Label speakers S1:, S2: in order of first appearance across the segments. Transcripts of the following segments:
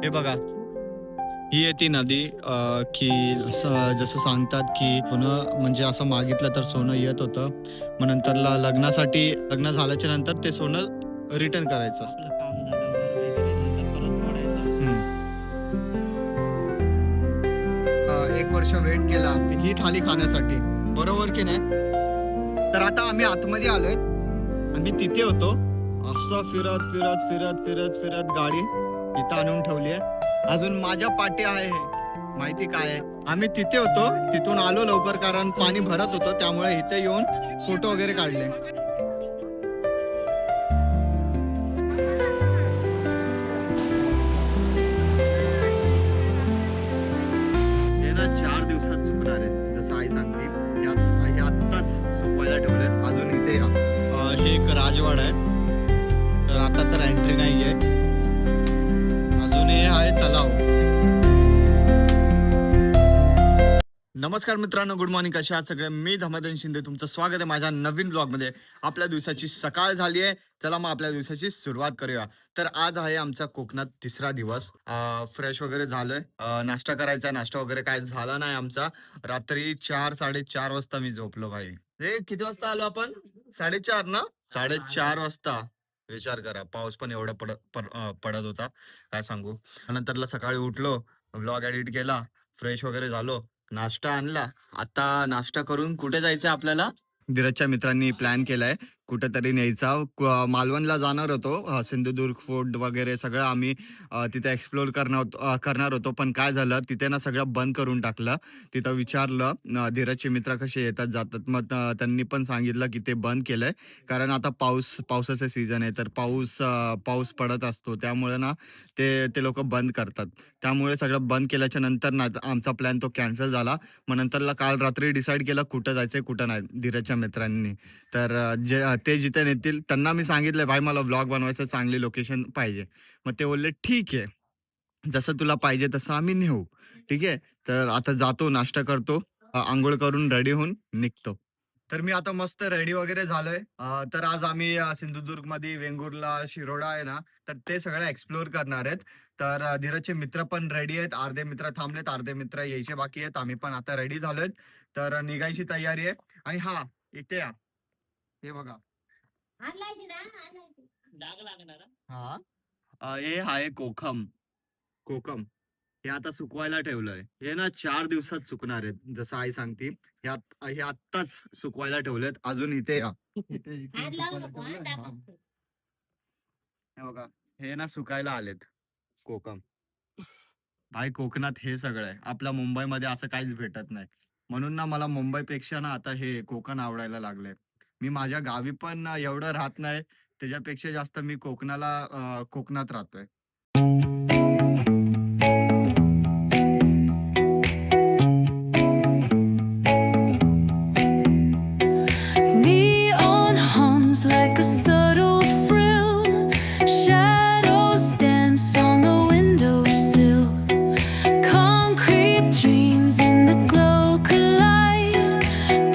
S1: हे बघा, ही आहे ती नदी की जसं सांगतात की सोनं म्हणजे असं मागितलं तर सोनं येत होतं. मग नंतरला लग्न झाल्याच्या नंतर ते सोनं रिटर्न करायचं असतं.
S2: काम झाल्यावर वगैरे नंतर परत मोडायचं.
S1: 1 वर्ष वेट केला ही थाली खाण्यासाठी, बरोबर की नाही? तर आता आम्ही आतमध्ये आलोय. आम्ही तिथे होतो, असं फिरत फिरत फिरत फिरत फिरत गाडी इथं आणून ठेवली आहे. अजून माझ्या पाठी आहे हे माहिती काय आहे, आम्ही तिथे होतो, तिथून आलो लवकर कारण पाणी भरत होतं, त्यामुळे इथे येऊन फोटो वगैरे काढले. हे ना 4 दिवसात सुकणार आहेत, जसं आई सांगते. हे आत्ताच सुकवायला ठेवलेत. अजून इथे हे एक राजवाडा आहे, तर आता तर एंट्री नाहीये. अजून हे आहे तलाव. नमस्कार मित्रांनो, गुड मॉर्निंग. कशा आहात सगळे? मी धमाधन शिंदे, तुमचं स्वागत आहे माझ्या नवीन ब्लॉग मध्ये. आपल्या दिवसाची सकाळ झाली आहे, चला मग आपल्या दिवसाची सुरुवात करूया. तर आज आहे आमचा कोकणात तिसरा दिवस. फ्रेश वगैरे झालोय, नाश्ता करायचा. नाश्ता वगैरे काय झाला नाही आमचा. रात्री 4-4:30 वाजता मी झोपलो भाई. किती वाजता आलो आपण? 4:30 ना? 4:30 वाजता. विचार करा, पाऊस पण एवढा पडत होता, काय सांगू. नंतरला सकाळी उठलो, व्लॉग एडिट केला, फ्रेश वगैरे झालो, नाश्ता आणला. आता नाश्ता करून कुठे जायचं आपल्याला? धीरजच्या मित्रांनी प्लॅन केलाय कुठेतरी न्यायचा. मालवणला जाणार होतो, सिंधुदुर्ग फोर्ट वगैरे सगळं आम्ही तिथे एक्सप्लोर करणार होतो. पण काय झालं, तिथे ना सगळं बंद करून टाकलं. तिथं विचारलं धीरजचे मित्र कसे येतात जातात, मग त्यांनी पण सांगितलं की ते बंद केलंय. कारण आता पावसाचं सीझन आहे, तर पाऊस पडत असतो, त्यामुळे ना ते लोक बंद करतात. त्यामुळे सगळं बंद केल्याच्या नंतर ना आमचा प्लॅन तो कॅन्सल झाला. मग नंतरला काल रात्री डिसाईड केलं कुठं जायचंय कुठं नाही धीरजच्या मित्रांनी. तर ते जिथे नेतील त्यांना मी सांगितलं, भाई मला व्लॉग बनवायचं, चांगली लोकेशन पाहिजे. मग ते बोलले ठीक आहे, जसं तुला पाहिजे तसं आम्ही नेऊ. ठीक आहे, तर आता जातो, नाश्ता करतो, आंघोळ करून रेडी होऊन निघतो. तर मी आता मस्त रेडी वगैरे झालोय. तर आज आम्ही सिंधुदुर्ग मध्ये वेंगुर्ला, शिरोडा आहे ना, तर ते सगळं एक्सप्लोर करणार आहेत. तर धीरजचे मित्र पण रेडी आहेत. अर्धे मित्र थांबलेत, अर्धे मित्र यायचे बाकी आहेत. आम्ही पण आता रेडी झालोय, तर निघायची तयारी आहे. आणि हा, इथे या, हे बघा.
S2: डाग लागणार हा?
S1: हा, हे आहे कोकम. कोकम हे आता सुकवायला ठेवलंय. हे ना 4 दिवसात सुकणार आहेत, जसं आई सांगते. हे आत्ताच सुकवायला ठेवलेत. अजून इथे या. इथे सुकवायला ठेवलंय. हा. हे बघा, हे ना सुकायला आलेत कोकम. भाई कोकणात हे सगळं आहे. आपल्या मुंबईमध्ये असं काहीच भेटत नाही. म्हणून ना मला मुंबईपेक्षा ना आता हे कोकण आवडायला लागलंय. मी माझ्या गावी पण एवढं राहत नाही, त्याच्यापेक्षा जास्त मी कोकणात राहतोय.
S3: Neon hums like a subtle frill. Shadows dance on the windowsill. Concrete dreams in the glow collide.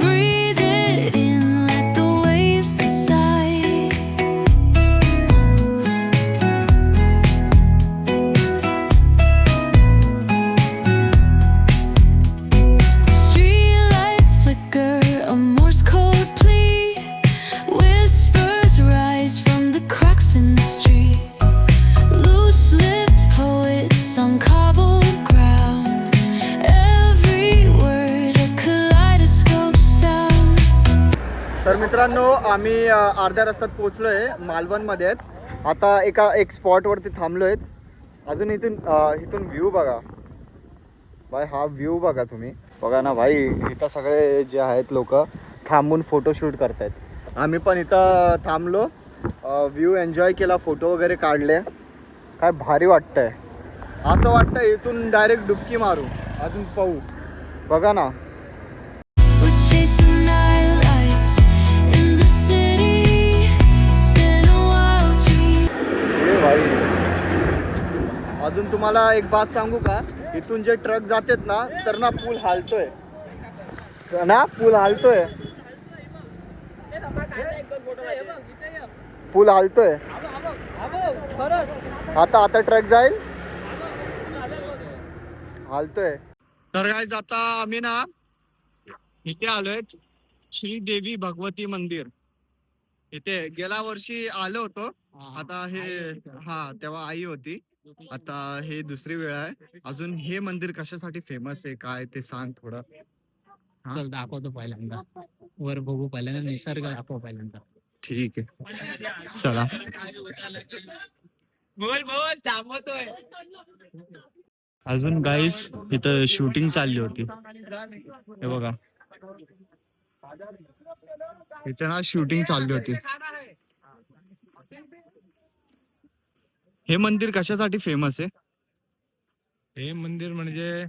S3: Breathe it in, let the waves decide. Streetlights flicker, a Morse code plea. Whispers rise from the cracks in the street. Loose-lipped poets on cobbled ground. Every word a kaleidoscope sound.
S1: तर मित्रांनो, आम्ही अर्ध्या रस्त्यात पोहोचलोय, मालवण मध्ये. आता एक spot वरती थांबलोय. अजून इथून व्ह्यू बघा भाई. हा व्ह्यू बघा तुम्ही. बघा ना भाई, इथं सगळे जे आहेत लोक थांबून फोटोशूट करतायत. आम्ही पण इथं थांबलो, व्ह्यू एन्जॉय केला, फोटो वगैरे काढले. काय भारी वाटतंय. असं वाटतंय इथून डायरेक्ट डुबकी मारू, अजून पाहू. बघा ना,
S3: We're chasing night lights in the city. Spin a wild dream.
S1: हे भाई. अजून तुम्हाला एक बात सांगू का, इथून जे ट्रक जातात ना, तर ना पूल हालतोय पूल हालतोय. आता ट्रक जाईल. हालतोय. तर गाईज आता आम्ही ना इथे आलोय श्रीदेवी भगवती मंदिर. इथे गेल्या वर्षी आलो होतो. आता हे तेव्हा आई होती. आता हे दुसरी वेळ आहे. अजून हे मंदिर कशासाठी फेमस आहे काय ते सांग थोडं.
S2: चल दाखवतो पहिल्यांदा, वर बघू पहिल्यांदा, निसर्ग दाखव पहिल्यांदा.
S1: ठीक आहे चला.
S2: बोल बोल थांबवतोय.
S1: अजून गाईस इथं शूटिंग चालली होती. हे बघा इथे ना शूटिंग चालली होती. हे मंदिर कशासाठी फेमस आहे?
S4: हे मंदिर म्हणजे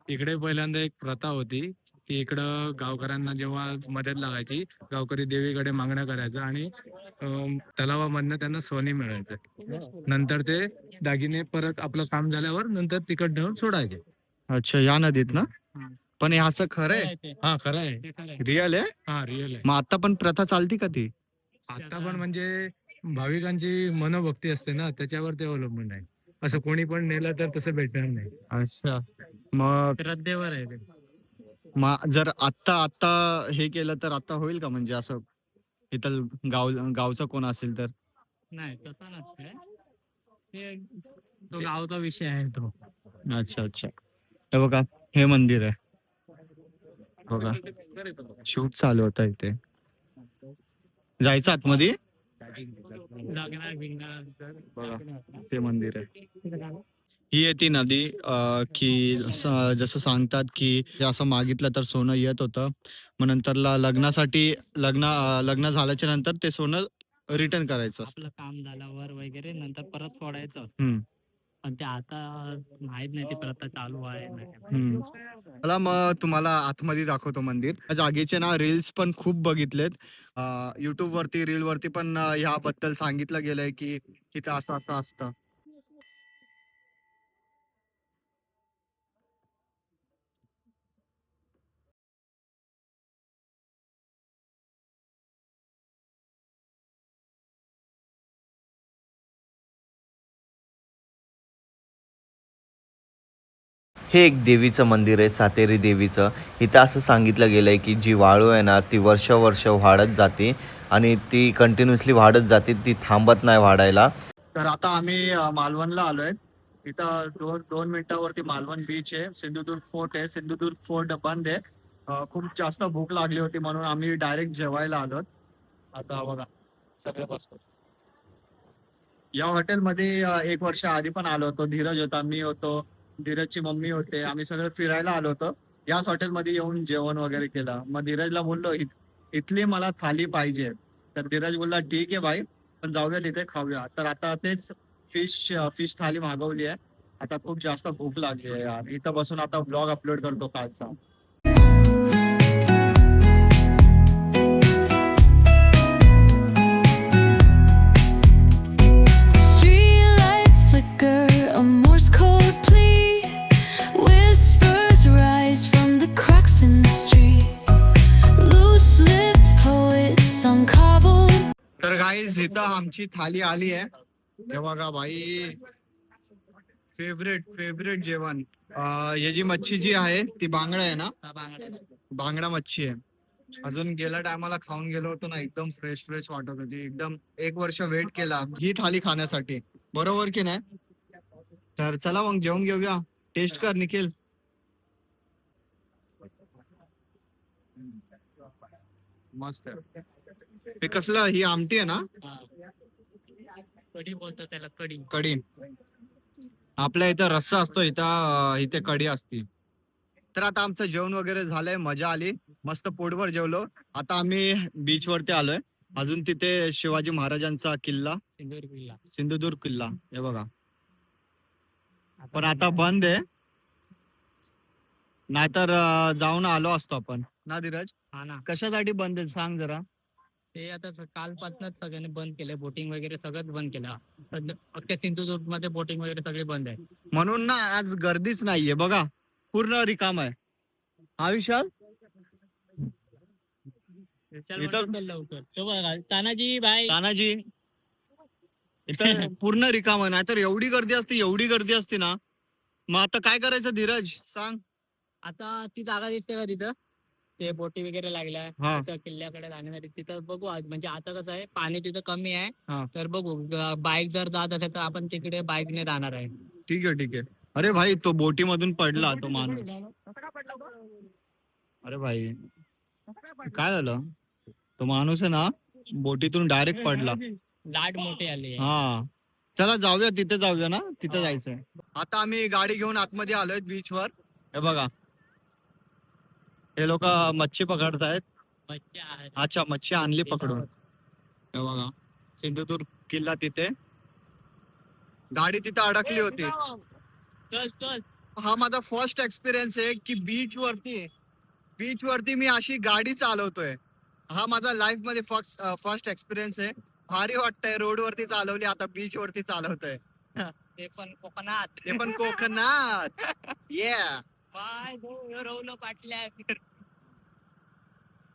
S4: इकडे पहिल्यांदा एक प्रथा होती की इकडं गावकऱ्यांना जेव्हा मदत लागायची, गावकरी देवीकडे मागण्या करायचं आणि तलावामधनं त्यांना सोने मिळायचं. नंतर ते दागिने परत आपलं काम झाल्यावर नंतर तिकड नेऊन सोडायचे.
S1: अच्छा या नदीत ना? पण हे असं खरं आहे?
S4: हा खरं आहे,
S1: रिअल आहे?
S4: हा रिअल आहे.
S1: मग आता पण प्रथा चालती का ती?
S4: आता पण म्हणजे भाविकांची मनोभक्ती असते ना, त्याच्यावर ते अवलंबून आहे. असं कोणी पण नेलं तर तसं भेटणार नाही.
S1: अच्छा मग
S2: श्रद्धेवर आहे ते.
S1: जर आता हे केलं तर आता होईल का? म्हणजे असं इथं गावचा कोण असेल तर?
S2: नाही तसं नसतंय ते, तो गावचा विषय आहे तो.
S1: अच्छा अच्छा. हे बघा हे मंदिर आहे बघा. शूट चालू होता इथे. जायचं आतमध्ये?
S2: लग्न बिग्न
S1: बघा ते मंदिर आहे. ही आहे ती नदी की जसं सांगतात की असं मागितलं तर सोनं येत होतं. मग नंतरला लग्नासाठी लग्न झाल्याच्या नंतर ते सोनं रिटर्न करायचं असतं.
S2: आपलं काम झाल्यावर वगैरे नंतर परत सोडायचं.
S1: हम्म.
S2: पण ते आता माहित नाही ती प्रथा चालू आहे नाही.
S1: मला मग तुम्हाला आतमध्ये दाखवतो मंदिर. या जागेचे ना रील्स पण खूप बघितलेत. युट्यूब वरती रील वरती पण ह्याबद्दल सांगितलं गेलंय की इथं असं असं असतं.
S5: हे एक देवीचं मंदिर आहे, सातेरी देवीचं. इथं असं सांगितलं गेलं आहे की जी वाळू आहे ना ती वर्ष वाढत जाते आणि ती कंटिन्युअसली वाढत जाते, ती थांबत नाही वाढायला.
S1: तर आता आम्ही मालवणला आलोय. इथं दोन मिनिटावरती मालवण बीच आहे. सिंधुदुर्ग फोर्ट आहे. सिंधुदुर्ग फोर्ट बंद आहे. खूप जास्त भूक लागली होती म्हणून आम्ही डायरेक्ट जेवायला आलो. आता बघा सगळं बसतो. या हॉटेलमध्ये 1 वर्ष आधी पण आलो होतो. धीरज होता, मी होतो, धीरजची मम्मी होते. आम्ही सगळं फिरायला आलो होतो. याच हॉटेलमध्ये येऊन जेवण वगैरे केलं. मग धीरजला बोललो इथली मला थाली पाहिजे. तर धीरज बोलला ठीक आहे भाई, पण जाऊया तिथे खाऊया. तर आता तेच फिश थाली मागवली आहे. आता खूप जास्त भूक लागली आहे यार. इथं बसून आता ब्लॉग अपलोड करतो कालचा.
S3: Streetlights flicker, a Morse code plea. Whispers rise from the cracks in the street. Loose-lipped poets on cobble.
S1: तर गाईज इथं आमची थाली आली आहे. हे बघा भाई, फेवरेट जेवण. हे जी मच्छी जी आहे ती बांगडा आहे ना? बांगडा मच्छी आहे. अजून गेल्या टायमाला खाऊन गेलो होतो ना, एकदम फ्रेश वाटत होती. एकदम 1 वर्ष वेट केला ही थाली खाण्यासाठी, बरोबर की नाही? तर चला मग जेवून घेऊया. टेस्ट कर निखिल. मस्त आहे. हे कसलं, ही आमटी आहे ना?
S2: कढी बोलतो त्याला, कढी.
S1: कढी. आपल्या इथं रस्सा असतो, इथे कढी असते. तर आता आमचं जेवण वगैरे झालंय, मजा आली, मस्त पोटभर जेवलो. आता आम्ही बीच वरती आलोय. अजून तिथे शिवाजी महाराजांचा किल्ला, सिंधुदुर्ग किल्ला, हे बघा. पण आता बंद आहे, नाहीतर जाऊन आलो असतो आपण ना धीरज?
S2: हा ना.
S1: कशासाठी बंद आहे सांग जरा.
S2: ते आता कालपासूनच सगळ्यांनी बंद केलंय. बोटिंग वगैरे सगळंच बंद केलं. अख्ख्या सिंधुदुर्ग मध्ये बोटिंग वगैरे सगळे बंद आहे.
S1: म्हणून ना आज गर्दीच नाहीये बघा, पूर्ण रिकाम आहे. हा विशाल
S2: लवकर तो बघा, तानाजी भाई.
S1: तानाजी इथं पूर्ण रिकाम आहे. नाहीतर एवढी गर्दी असते ना. मग आता काय करायचं धीरज सांग.
S2: आता ती जागा दिसते का तिथं, ते बोटी वगैरे लागल्या
S1: हा.
S2: तिथं किल्ल्याकडे जाण्यासाठी, तिथं बघू आज. म्हणजे आता कसं आहे, पाणी तिथं कमी आहे,
S1: हा.
S2: तर बघू बाईक जर जात असेल तर आपण तिकडे बाईकने जाणार आहे.
S1: ठीक आहे ठीक आहे. अरे भाई तो बोटी मधून पडला तो माणूस. अरे भाई काय झालं, तो माणूस आहे ना बोटीतून डायरेक्ट पडला.
S2: लाट मोठी आली आहे.
S1: हा चला जाऊया तिथे जाऊया ना, तिथे जायचंय. आता आम्ही गाडी घेऊन आतमध्ये आलोय बीच वर. हे बघा हे लोक मच्छी पकडतायत.
S2: मच्छी आहे.
S1: अच्छा मच्छी आणली पकडून. हे बघा सिंधुदुर्ग किल्ला तिथे, गाडी तिथे अडकली होती.
S2: चल चल.
S1: हा माझा फर्स्ट एक्सपिरियन्स आहे की बीच वरती मी अशी गाडी चालवतोय. हा माझा लाईफ मध्ये फर्स्ट एक्सपिरियन्स आहे. भारी वाटतंय, रोड वरती चालवली, आता बीच वरती चालवतोय.
S2: ते पण कोकणात.
S1: ते पण कोकणात. Yeah.
S2: बाय रवलं पाटल्या.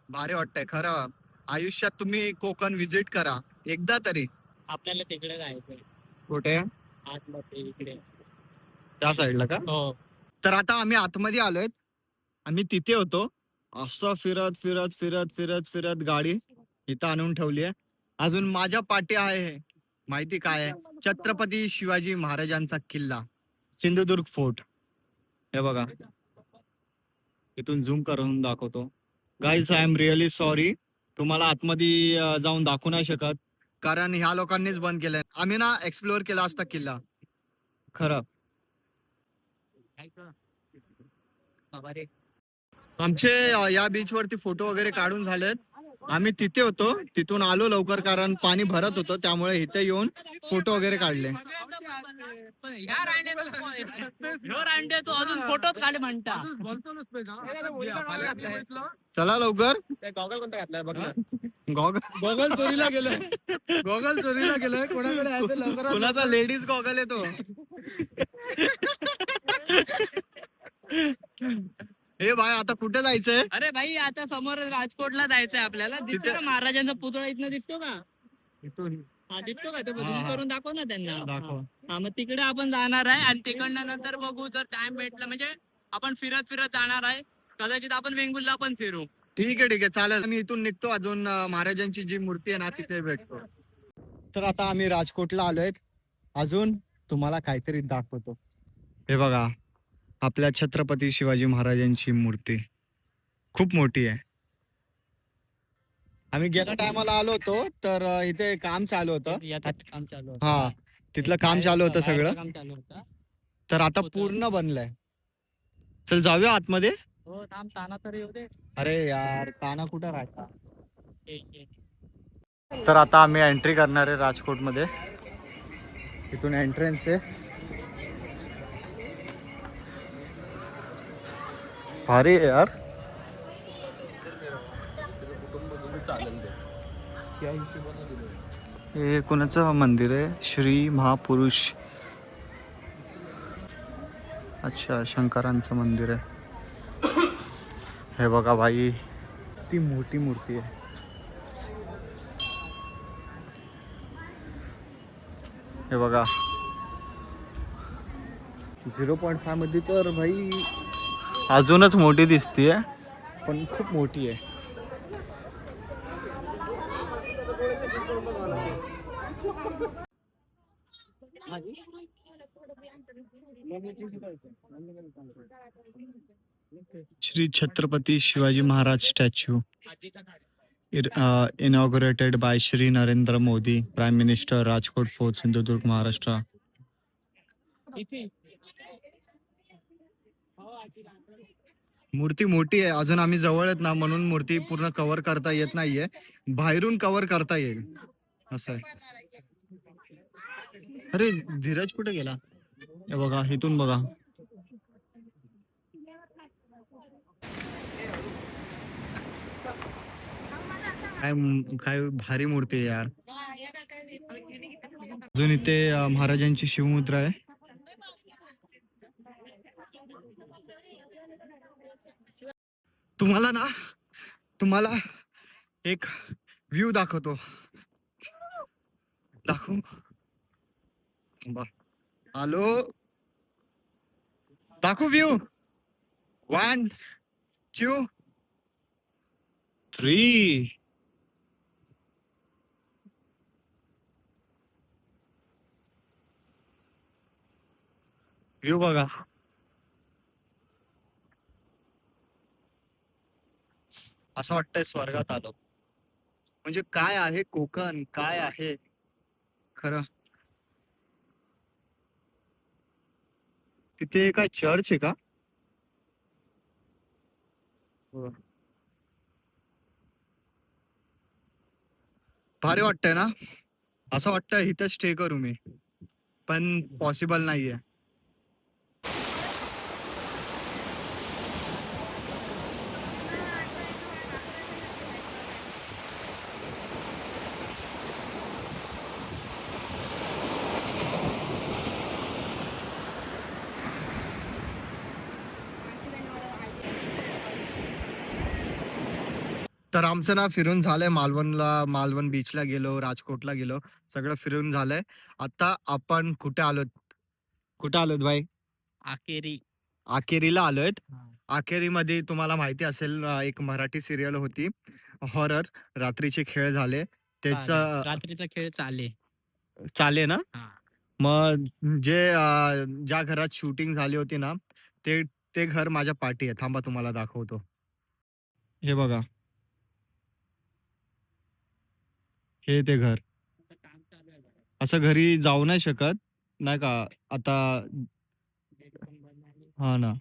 S1: भारी वाटतंय खरं. आयुष्यात तुम्ही कोकण विजिट करा एकदा तरी.
S2: आपल्याला तिकडे जायचंय,
S1: कुठे?
S2: आतमध्ये इकडे.
S1: त्या साईडला का?
S2: हो.
S1: तर आता आम्ही आतमध्ये आलोय. आम्ही तिथे होतो, असं फिरत फिरत फिरत फिरत फिरत गाडी इथं आणून ठेवली आहे. अजून माझ्या पाठी आहे माहिती काय आहे, छत्रपती शिवाजी महाराजांचा किल्ला सिंधुदुर्ग फोर्ट. हे बघा इथून झूम करून दाखवतो. Guys I am really sorry, तुम्हाला आतमध्ये जाऊन दाखवू नाही शकत, कारण ह्या लोकांनीच बंद केलंय. आम्ही ना एक्सप्लोअर केला असता किल्ला खरं.
S2: बाबा रे.
S1: आमचे या बीच वरती फोटो वगैरे काढून झालेत. आम्ही तिथे होतो, तिथून आलो लवकर कारण पाणी भरत होतं, त्यामुळे इथे येऊन फोटो वगैरे काढले.
S2: पण ह्या रांडे तो अजून फोटोच काढ म्हणता.
S1: चला लवकर.
S2: गॉगल कोणता घातलाय बघ ना.
S1: गॉगल चोरीला गेलाय. गॉगल चोरीला गेलाय कोणाकडे आहे ते लवकर. कोणाचा लेडीज गॉगल आहे तो. हे भाई आता कुठे जायचंय?
S2: अरे भाई आता समोर राजकोटला जायचंय आपल्याला. दिसतो
S1: तिथे-
S2: का महाराजांचा पुतळा इथनं दिसतो का?
S1: इथून
S2: हा दिसतो का? तो
S1: हा,
S2: झूम
S1: हा.
S2: करून दाखव ना त्यांना.
S1: दाखव.
S2: हा मग तिकडे आपण जाणार आहे आणि तिकडनं नंतर बघू जर टाइम भेटला, म्हणजे आपण फिरत फिरत जाणार आहे. कदाचित आपण वेंगुर्ला पण फिरू.
S1: ठीक आहे चालेल. मी इथून निघतो, अजून महाराजांची जी मूर्ती आहे ना तिथे भेटतो. तर आता आम्ही राजकोटला आलोय. अजून तुम्हाला काहीतरी दाखवतो. हे बघा आपल्या छत्रपती शिवाजी महाराजांची मूर्ती खूप मोठी आहे. आम्ही गेल्या टायमाला आलो होतो तर इथे काम चालू होतं.
S2: याचं काम चालू होतं.
S1: हा तिथलं काम चालू होतं
S2: बाहेरचं
S1: सगळं.
S2: काम चालू होतं.
S1: तर आता
S2: होतं.
S1: पूर्ण बनलंय. चल जाऊया आतमध्ये.
S2: हो थांब, ताना तर येऊ दे.
S1: अरे यार ताना कुठं राहता.
S2: ये, ये.
S1: तर आता आम्ही एंट्री करणार आहे राजकोट मध्ये. इथून एंट्रन्स आहे. भारी आहे यार. हे कोणाचं मंदिर आहे? श्री महापुरुष. अच्छा शंकरांचं मंदिर आहे. हे बघा भाई ती मोठी मूर्ती आहे. हे बघा 0.5 मध्ये तर भाई अजूनच मोठी दिसतीये, पण खूप मोठी आहे. Shri Chhatrapati Shivaji Maharaj statue inaugurated by Shri Narendra Modi, Prime Minister, Rajkot Fort, Sindhudurg, Maharashtra. मूर्ती मोठी आहे. अजून आम्ही जवळ आहेत ना, म्हणून मूर्ती पूर्ण कव्हर करता येत नाहीये. बाहेरून कव्हर करता येईल असं आहे. अरे धीरज कुठे गेला? हे बघा इथून बघा. काय भारी मूर्ती आहे यार. अजून इथे महाराजांची शिवमुद्रा आहे. तुम्हाला एक व्ह्यू दाखवतो. दाखवू? आलो. दाखवू व्ह्यू 1 2 3 व्ह्यू बघा. असं वाटतंय स्वर्गात आलो. म्हणजे काय आहे कोकण, काय आहे खरं. तिथे काय चर्च आहे का? हो. भारी वाटतंय ना. असं वाटतं इथं स्टे करू मी, पण पॉसिबल नाहीये. तर आमचं ना फिरून झालंय. मालवण बीचला गेलो, राजकोटला गेलो, सगळं फिरून झालंय. आता आपण कुठे आलोत भाई?
S2: आकेरी.
S1: आकेरीला आलोयत. आकेरीमध्ये तुम्हाला माहिती असेल एक मराठी सिरियल होती हॉरर, रात्रीचे खेळ झाले. त्याचं
S2: रात्रीचा खेळ
S1: चाले ना.
S2: हा.
S1: मग ज्या घरात शूटिंग झाली होती ना, ते ते घर माझ्या पाठी आहे. थांबा तुम्हाला दाखवतो. हे बघा, हे ते घर.
S2: काम चालू आहे बघा.
S1: असं घरी जाऊ नाही शकत, नाही का आता. हा ना.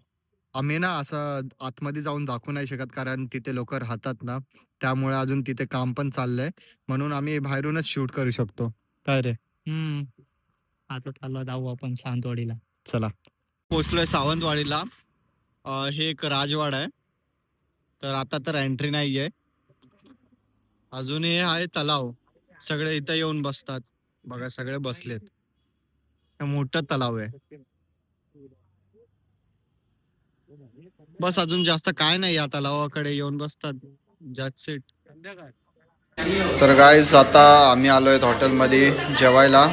S1: आम्ही ना असं आतमध्ये जाऊन दाखवू नाही शकत, कारण तिथे लोक राहतात ना, त्यामुळे अजून तिथे काम पण चाललंय. म्हणून आम्ही बाहेरूनच शूट करू शकतो. काय रे?
S2: आता चाललो जाऊ आपण सावंतवाडीला.
S1: चला. पोचलोय सावंतवाडीला. हे एक राजवाडा आहे. तर आता तर एंट्री नाहीये. अजून हे आहे तलाव. सगळे इथं येऊन बसतात. बघा सगळे बसलेत. हे मोठं तलाव आहे. बस अजून जास्त काय नाही, या तलावाकडे येऊन बसतात. Jets it. तर गाईज आता आम्ही आलोय हॉटेलमध्ये जेवायला.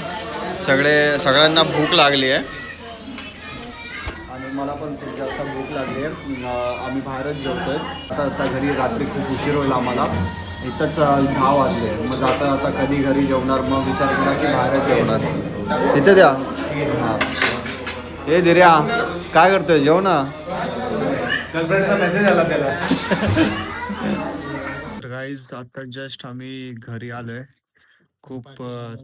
S1: सगळ्यांना भूक लागली आहे आणि मला पण खूप जास्त भूक लागली आहे. आम्ही बाहेरच जेवतोय. आता घरी रात्री खूप उशीर होईल आम्हाला. इथंच 10 वाजले. मग आता कधी घरी जेवणार, मग विचार केला की बाहेरच जेवणार. इथे द्या. हां, हे दिर्या काय करतोय? जेव ना.
S4: गर्लफ्रेंडचा मेसेज आला त्याला.
S1: गाईज आता जस्ट आम्ही घरी आलोय. खूप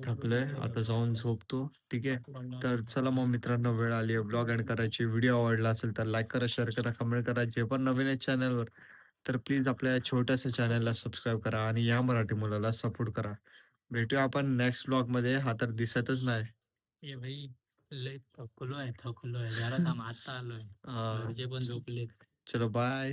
S1: थकलोय. आता जाऊन झोपतो. ठीक आहे. तर चला मग मित्रांनो, वेळ आली आहे ब्लॉग एंड करायची. व्हिडिओ आवडला असेल तर लाईक करा, शेअर करा, कमेंट करा. जे पण नवीन आहे चॅनलवर, तर प्लीज आपल्या छोट्याशा चॅनलला सबस्क्राईब करा आणि या मराठी मुलाला सपोर्ट करा. भेटूया आपण नेक्स्ट ब्लॉग मध्ये. हा तर दिसतच नाही.
S2: ए भाई, लय थकलोय जरा थांब, आता आलोय. घरचे पण झोपलेत.
S1: चलो बाय.